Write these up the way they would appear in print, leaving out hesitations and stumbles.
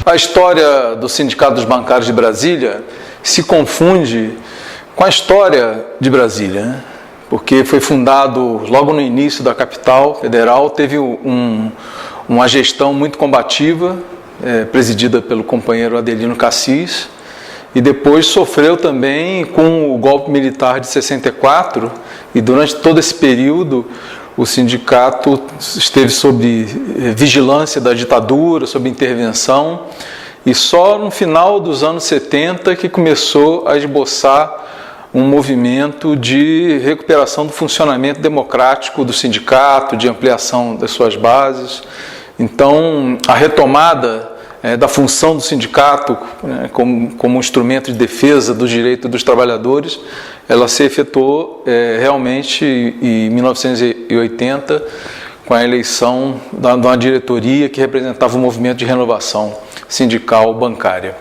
A história do Sindicato dos Bancários de Brasília se confunde com a história de Brasília, né? Porque foi fundado logo no início da capital federal, teve uma gestão muito combativa, presidida pelo companheiro Adelino Cassis, e depois sofreu também com o golpe militar de 64, e durante todo esse período o sindicato esteve sob vigilância da ditadura, sob intervenção, e só no final dos anos 70 que começou a esboçar um movimento de recuperação do funcionamento democrático do sindicato, de ampliação das suas bases. Então, a retomada da função do sindicato, né, como instrumento de defesa dos direitos dos trabalhadores, ela se efetuou realmente em 1980, com a eleição de uma diretoria que representava o movimento de renovação sindical bancária.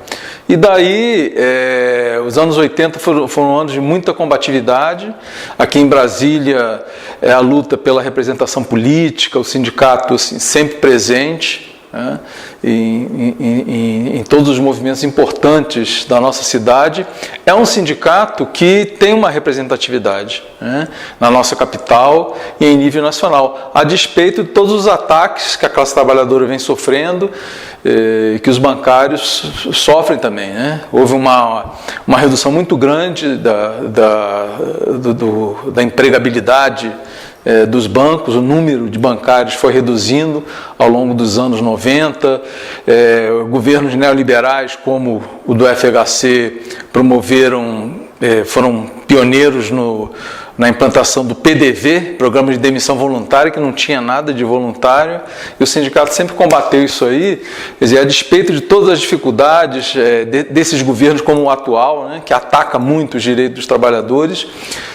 E daí, os anos 80 foram anos de muita combatividade. Aqui em Brasília, a luta pela representação política, o sindicato assim, sempre presente, né, em todos os movimentos importantes da nossa cidade. É um sindicato que tem uma representatividade, né, na nossa capital e em nível nacional, a despeito de todos os ataques que a classe trabalhadora vem sofrendo, que os bancários sofrem também, né? Houve uma redução muito grande da empregabilidade dos bancos, o número de bancários foi reduzindo ao longo dos anos 90, governos neoliberais como o do FHC foram pioneiros na implantação do PDV, Programa de Demissão Voluntária, que não tinha nada de voluntário, e o sindicato sempre combateu isso aí, quer dizer, a despeito de todas as dificuldades desses governos como o atual, né, que ataca muito os direitos dos trabalhadores.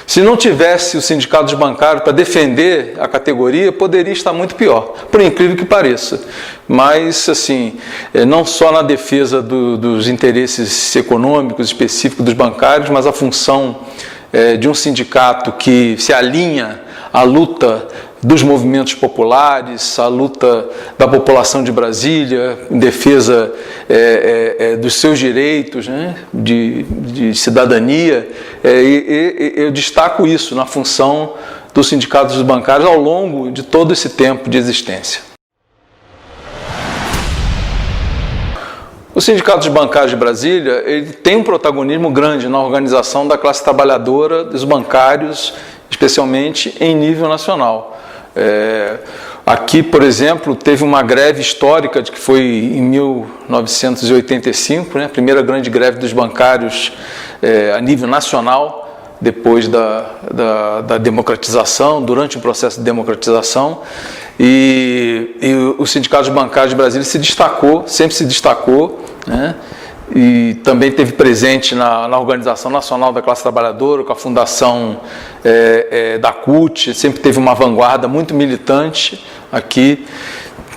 Se não tivesse o sindicato dos bancários para defender a categoria, poderia estar muito pior, por incrível que pareça. Mas, assim, não só na defesa dos interesses econômicos específicos dos bancários, mas a função de um sindicato que se alinha à luta dos movimentos populares, à luta da população de Brasília, em defesa dos seus direitos, né, de cidadania. Eu destaco isso na função dos sindicatos dos bancários ao longo de todo esse tempo de existência. O Sindicato dos Bancários de Brasília ele tem um protagonismo grande na organização da classe trabalhadora dos bancários, especialmente em nível nacional. Aqui, por exemplo, teve uma greve histórica que foi em 1985, né, a primeira grande greve dos bancários a nível nacional, depois da democratização, durante o processo de democratização. E o Sindicato dos Bancários de Brasília sempre se destacou, né? E também teve presente na Organização Nacional da Classe Trabalhadora, com a fundação da CUT, sempre teve uma vanguarda muito militante aqui,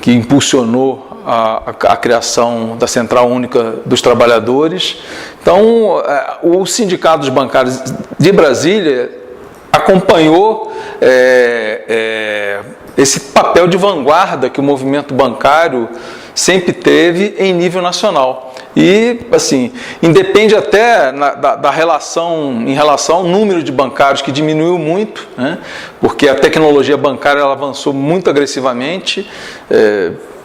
que impulsionou a criação da Central Única dos Trabalhadores. Então, o Sindicato dos Bancários de Brasília acompanhou esse papel de vanguarda que o movimento bancário sempre teve em nível nacional. E, assim, independe até da relação, em relação ao número de bancários, que diminuiu muito, né? Porque a tecnologia bancária ela avançou muito agressivamente,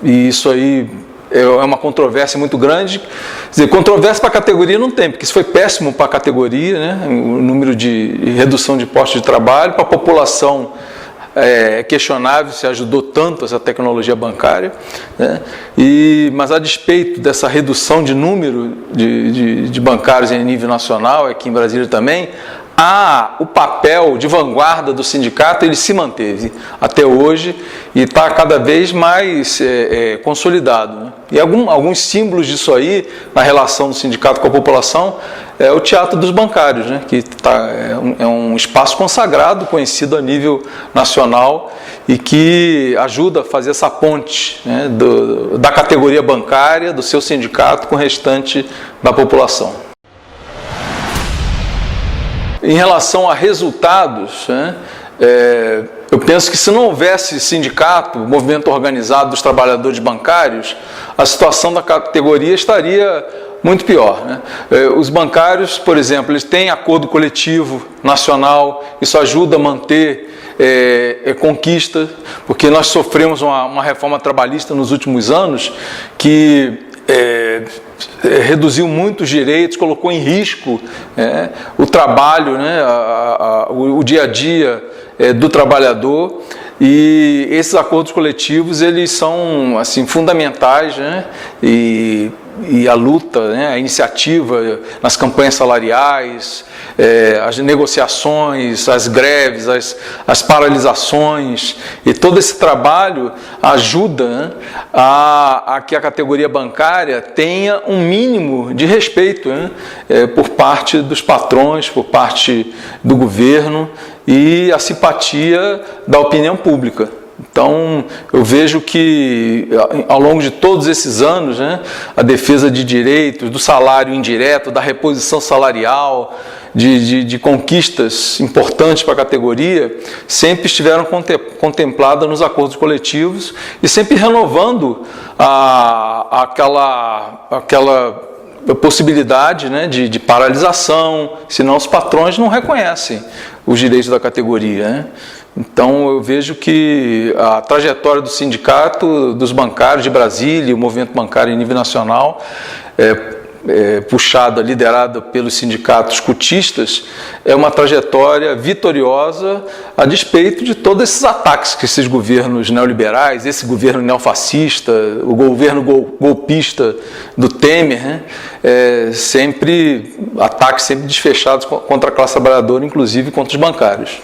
e isso aí é uma controvérsia muito grande. Quer dizer, controvérsia para a categoria não tem, porque isso foi péssimo para a categoria, né? O número de redução de postos de trabalho, para a população é questionável se ajudou tanto essa tecnologia bancária, né? Mas a despeito dessa redução de número de bancários em nível nacional, aqui em Brasília também, o papel de vanguarda do sindicato ele se manteve até hoje e está cada vez mais consolidado, né? E alguns símbolos disso aí, na relação do sindicato com a população, é o Teatro dos Bancários, né? Que é um espaço consagrado, conhecido a nível nacional e que ajuda a fazer essa ponte, né, da categoria bancária, do seu sindicato, com o restante da população. Em relação a resultados, né, eu penso que se não houvesse sindicato, movimento organizado dos trabalhadores bancários, a situação da categoria estaria muito pior, né? Os bancários, por exemplo, eles têm acordo coletivo nacional, isso ajuda a manter conquista, porque nós sofremos uma reforma trabalhista nos últimos anos que reduziu muitos direitos, colocou em risco o trabalho, né, o dia a dia do trabalhador, e esses acordos coletivos eles são assim fundamentais, né, e a luta, né, a iniciativa nas campanhas salariais, as negociações, as greves, as paralisações, e todo esse trabalho ajuda, né, a que a categoria bancária tenha um mínimo de respeito, né, por parte dos patrões, por parte do governo e a simpatia da opinião pública. Então, eu vejo que, ao longo de todos esses anos, né, a defesa de direitos, do salário indireto, da reposição salarial, de conquistas importantes para a categoria, sempre estiveram contempladas nos acordos coletivos e sempre renovando aquela possibilidade, né, de paralisação, senão os patrões não reconhecem os direitos da categoria, né? Então, eu vejo que a trajetória do sindicato, dos bancários de Brasília, o movimento bancário em nível nacional, puxada, liderada pelos sindicatos cotistas, é uma trajetória vitoriosa a despeito de todos esses ataques que esses governos neoliberais, esse governo neofascista, o governo golpista do Temer, né, ataques sempre desfechados contra a classe trabalhadora, inclusive contra os bancários.